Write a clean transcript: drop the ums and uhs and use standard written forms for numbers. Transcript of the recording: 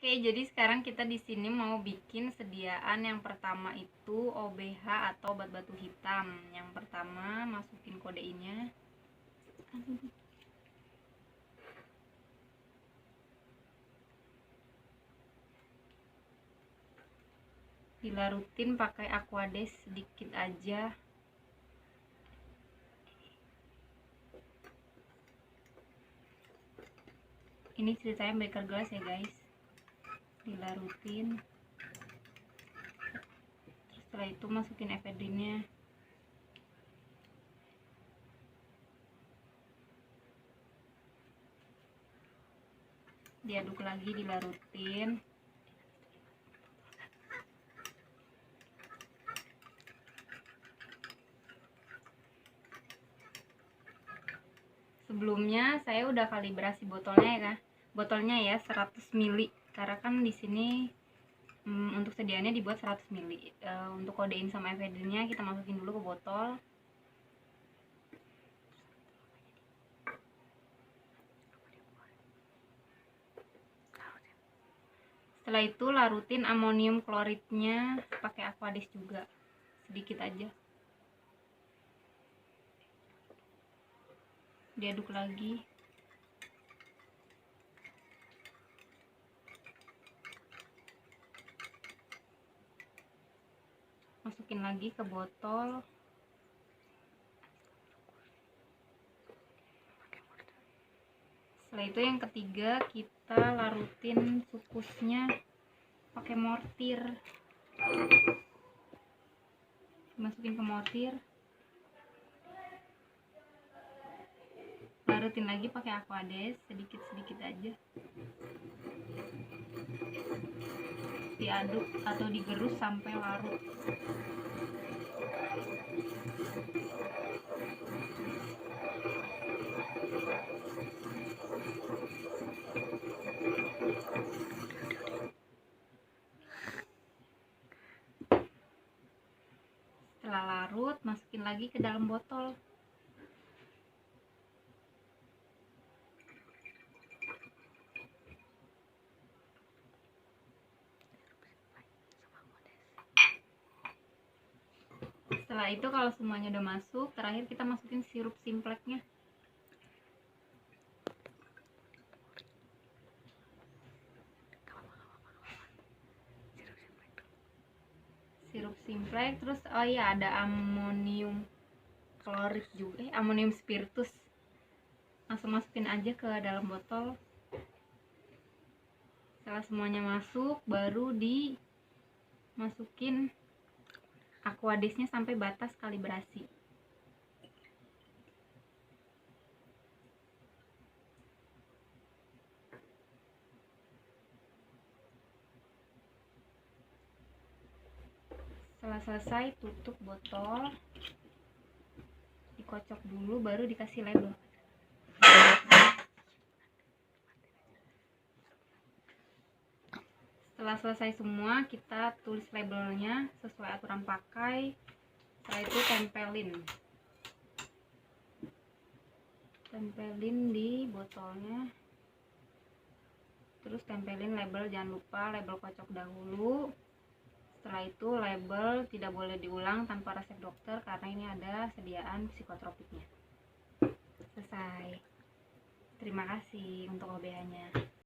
Oke, jadi sekarang kita di sini mau bikin sediaan. Yang pertama itu OBH atau obat batu hitam. Yang pertama masukin kodeinnya. Dilarutin pakai Aquades sedikit aja. Ini ceritanya Baker Glass ya guys. Dilarutin. Setelah itu masukin ephedrinnya. Diaduk lagi, dilarutin. Sebelumnya saya udah kalibrasi botolnya ya, botolnya ya 100 ml karena kan di sini untuk sediaannya dibuat 100 ml. Untuk kodein sama ephedrinnya kita masukin dulu ke botol. Setelah itu larutin amonium kloridnya pakai Aquades juga, sedikit aja. Diaduk lagi. Masukin lagi ke botol. Setelah itu yang ketiga kita larutin sukusnya pakai mortir. Masukin ke mortir. Larutin lagi pakai Aquades sedikit-sedikit aja. Diaduk atau digerus sampai larut. Setelah larut, masukin lagi ke dalam botol. Setelah itu kalau semuanya udah masuk, terakhir kita masukin sirup simpleknya. Sirup simplek, terus oh iya ada amonium klorid juga, amonium spiritus. Langsung masukin aja ke dalam botol. Setelah semuanya masuk, baru dimasukin Aquadesnya sampai batas kalibrasi. Setelah selesai, tutup botol, dikocok dulu, baru dikasih label. Setelah selesai semua, kita tulis labelnya sesuai aturan pakai. Setelah itu tempelin di botolnya, terus tempelin label, jangan lupa label kocok dahulu. Setelah itu label tidak boleh diulang tanpa resep dokter karena ini ada sediaan psikotropiknya. Selesai. Terima kasih untuk OBH-nya.